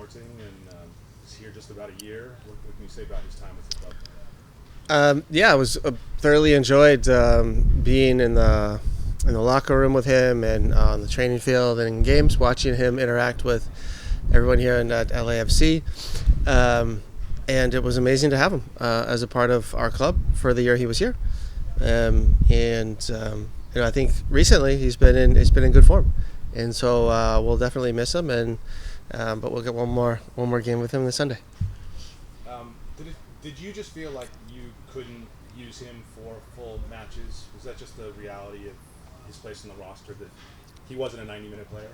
Sporting, and he's here just about a year. What can you say about his time with the club? Yeah, I was thoroughly enjoyed being in the locker room with him and on the training field and in games, watching him interact with everyone here in at LAFC. And it was amazing to have him as a part of our club for the year he was here. I think recently he's been in good form, and so we'll definitely miss him. But we'll get one more game with him this Sunday. Did you just feel like you couldn't use him for full matches? Was that just the reality of his place in the roster, that he wasn't a 90-minute player?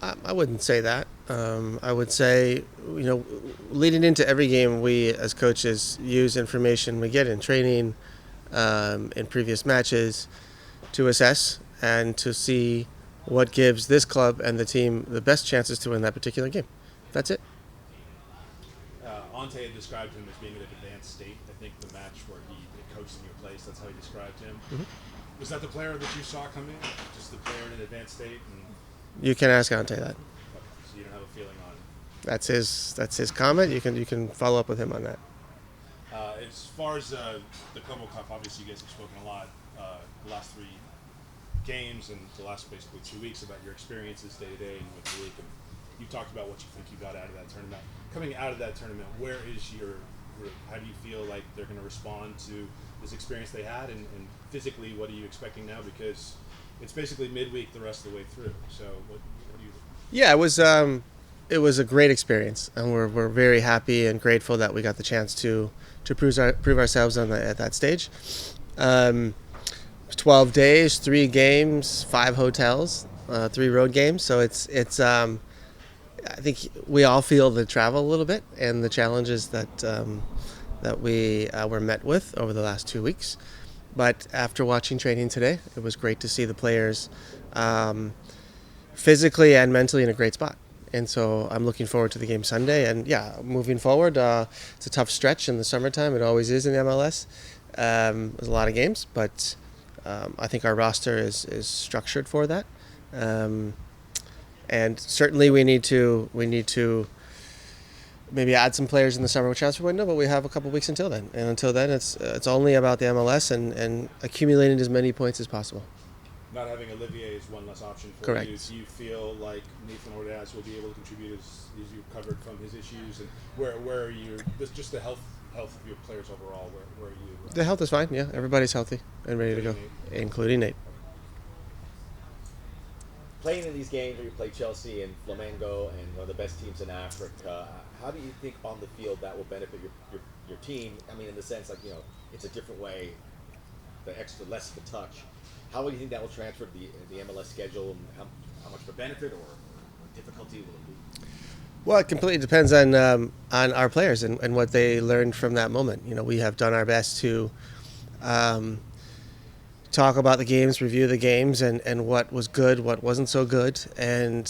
I wouldn't say that. I would say, leading into every game, we as coaches use information we get in training, in previous matches, to assess and to see what gives this club and the team the best chances to win that particular game. That's it. Ante had described him as being in an advanced state. I think the match where he coached in your place, that's how he described him. Mm-hmm. Was that the player that you saw come in? Just the player in an advanced state? You can ask Ante that. Okay, so you don't have a feeling on That's his comment. You can follow up with him on that. as far as the Como Cup, obviously you guys have spoken a lot the last 3 games and the last basically 2 weeks about your experiences day to day and with the league. And you talked about what you think you got out of that tournament. Coming out of that tournament, where is your group? How do you feel like they're going to respond to this experience they had? And physically, what are you expecting now? Because it's basically midweek the rest of the way through. So what do you think? Yeah, it was a great experience, and we're very happy and grateful that we got the chance to prove ourselves at that stage. 12 days, 3 games, 5 hotels, 3 road games. So it's I think we all feel the travel a little bit and the challenges that we were met with over the last 2 weeks. But after watching training today, it was great to see the players physically and mentally in a great spot. And so I'm looking forward to the game Sunday. And yeah, moving forward, it's a tough stretch in the summertime. It always is in the MLS. There's a lot of games, but I think our roster is structured for that. And certainly we need to maybe add some players in the summer transfer window, but we have a couple weeks until then. And until then, it's only about the MLS and accumulating as many points as possible. Not having Olivier is one less option for Correct. you. Do you feel like Nathan Ordaz will be able to contribute as you covered from his issues? And where are you? Just the health of your players overall. Where are you? The health is fine. Yeah, everybody's healthy and ready to go, including Nate. Playing in these games where you play Chelsea and Flamengo and one of the best teams in Africa, how do you think on the field that will benefit your team? I mean, in the sense, like, it's a different way, the extra, less of a touch. How do you think that will transfer to the MLS schedule, and how much of a benefit or difficulty will it be? Well, it completely depends on our players and what they learned from that moment. We have done our best to talk about the games, review the games, and what was good, what wasn't so good, and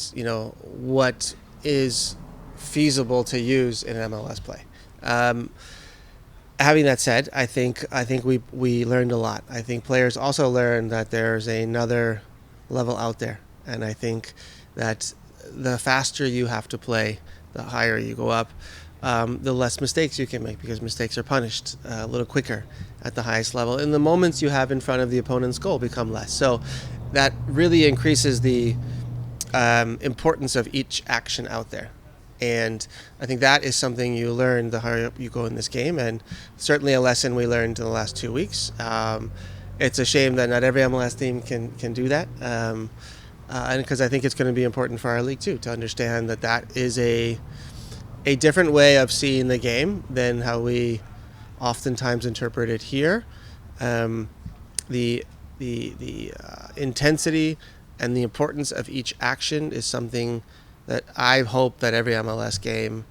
what is feasible to use in MLS play. Having that said, I think we learned a lot. I think players also learned that there's another level out there, and I think that the faster you have to play, the higher you go up, the less mistakes you can make, because mistakes are punished a little quicker at the highest level, and the moments you have in front of the opponent's goal become less. So that really increases the importance of each action out there. And I think that is something you learn the higher up you go in this game, and certainly a lesson we learned in the last 2 weeks. It's a shame that not every MLS team can do that, and because I think it's going to be important for our league too to understand that is a different way of seeing the game than how we oftentimes interpret it here. The intensity and the importance of each action is something that I hope that every MLS game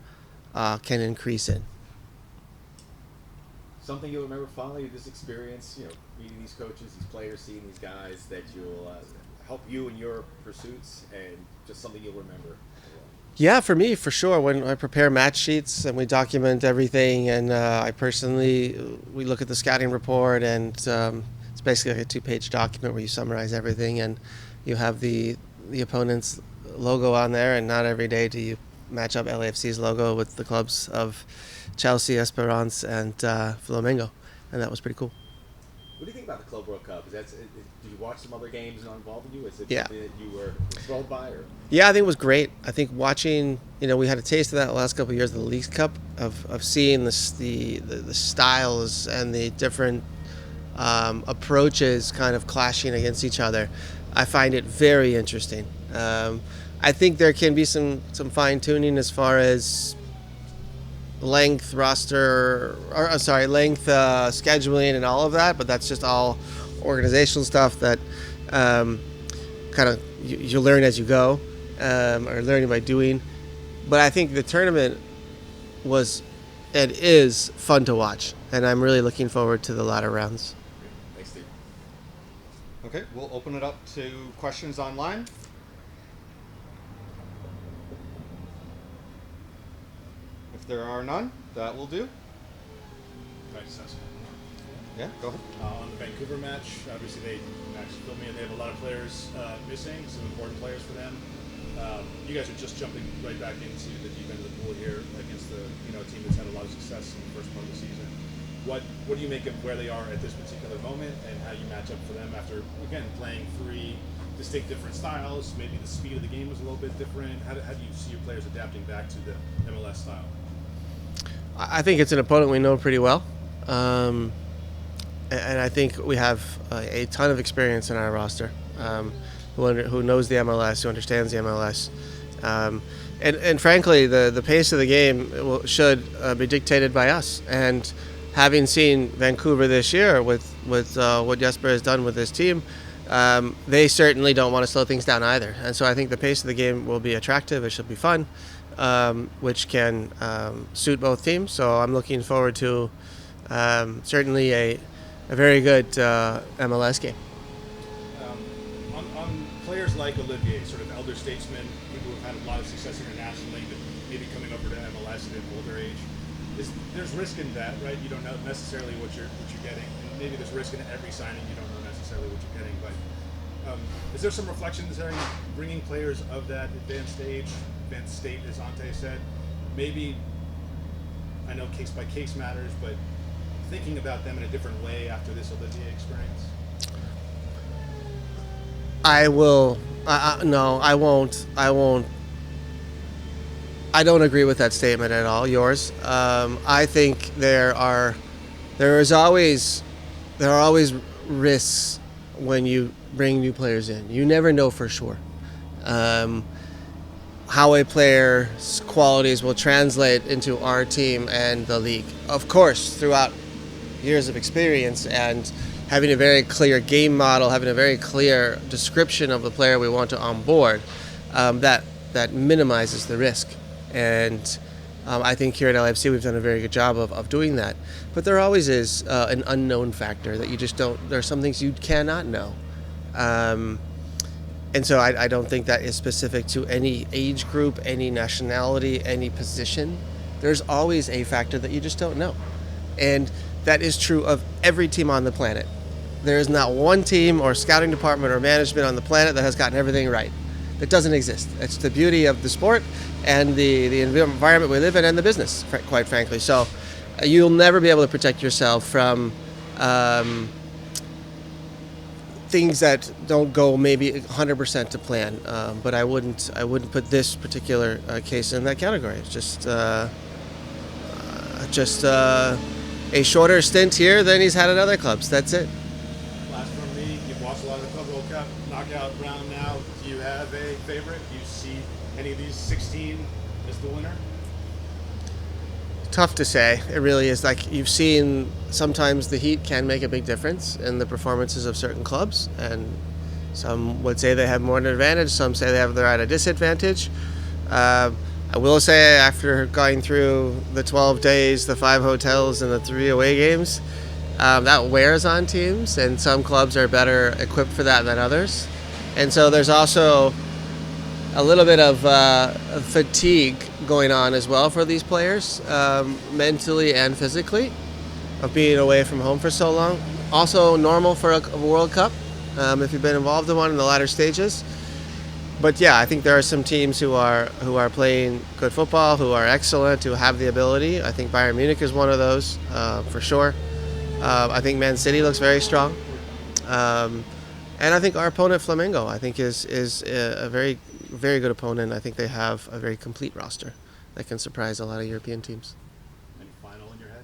can increase in. Something you'll remember fondly of this experience, meeting these coaches, these players, seeing these guys that you'll help you in your pursuits, and just something you'll remember. Yeah, for me, for sure. When I prepare match sheets and we document everything, and we look at the scouting report, and it's basically like a 2-page document where you summarize everything, and you have the opponent's logo on there, and not every day do you match up LAFC's logo with the clubs of Chelsea, Esperance, and Flamengo, and that was pretty cool. What do you think about the Club World Cup? Did you watch some other games not involving you? Is it Yeah. something that you were enthralled by? Or? Yeah, I think it was great. I think watching, we had a taste of that the last couple of years of the League Cup, of seeing the styles and the different approaches kind of clashing against each other. I find it very interesting. I think there can be some fine tuning as far as length, scheduling, and all of that. But that's just all organizational stuff that kind of you learn as you go, or learning by doing. But I think the tournament was and is fun to watch, and I'm really looking forward to the latter rounds. Thanks, Steve. Okay, we'll open it up to questions online. If there are none, that will do. Can I just ask? Yeah, go ahead. On the Vancouver match, obviously they actually filled me in. They have a lot of players missing, some important players for them. You guys are just jumping right back into the deep end of the pool here against the team that's had a lot of success in the first part of the season. What do you make of where they are at this particular moment and how you match up for them after, again, playing three distinct different styles? Maybe the speed of the game was a little bit different. How do you see your players adapting back to the MLS style? I think it's an opponent we know pretty well. And I think we have a ton of experience in our roster, who knows the MLS, who understands the MLS. And frankly, the pace of the game should be dictated by us. And having seen Vancouver this year with what Jesper has done with his team, they certainly don't want to slow things down either. And so I think the pace of the game will be attractive. It should be fun, which can suit both teams. So I'm looking forward to certainly a very good MLS game. On players like Olivier, sort of elder statesmen, people who've had a lot of success internationally, but maybe coming over to MLS at an older age, there's risk in that, right? You don't know necessarily what you're getting, and maybe there's risk in every signing. You don't know necessarily what you're getting, but is there some reflection there in bringing players of that advanced state, as Ante said? Maybe, I know case by case matters, but thinking about them in a different way after this Olivier experience? I will. No, I won't. I don't agree with that statement at all. Yours. I think there are always risks when you bring new players in. You never know for sure how a player's qualities will translate into our team and the league. Of course, throughout years of experience and having a very clear game model, having a very clear description of the player we want to onboard, that minimizes the risk. And I think here at LAFC we've done a very good job of doing that. But there always is an unknown factor that you just don't. There are some things you cannot know. And so I don't think that is specific to any age group, any nationality, any position. There's always a factor that you just don't know. And that is true of every team on the planet. There is not one team or scouting department or management on the planet that has gotten everything right. It doesn't exist. It's the beauty of the sport and the environment we live in and the business, quite frankly. So you'll never be able to protect yourself from things that don't go maybe 100% to plan. But I wouldn't put this particular case in that category. It's just a shorter stint here than he's had at other clubs. That's it. Last from me, you've watched a lot of the Club World Cup knockout round now. Do you have a favorite? Do you see any of these 16 as the winner? Tough to say. It really is. Like, you've seen sometimes the heat can make a big difference in the performances of certain clubs, and some would say they have more an advantage, some say they're at a disadvantage. I will say, after going through the 12 days, the 5 hotels, and the 3 away games, that wears on teams, and some clubs are better equipped for that than others. And so there's also a little bit of fatigue going on as well for these players, mentally and physically, of being away from home for so long. Also normal for a World Cup, if you've been involved in one in the latter stages. But yeah, I think there are some teams who are playing good football, who are excellent, who have the ability. I think Bayern Munich is one of those for sure. I think Man City looks very strong, and I think our opponent Flamengo, I think is a very very good opponent. I think they have a very complete roster that can surprise a lot of European teams.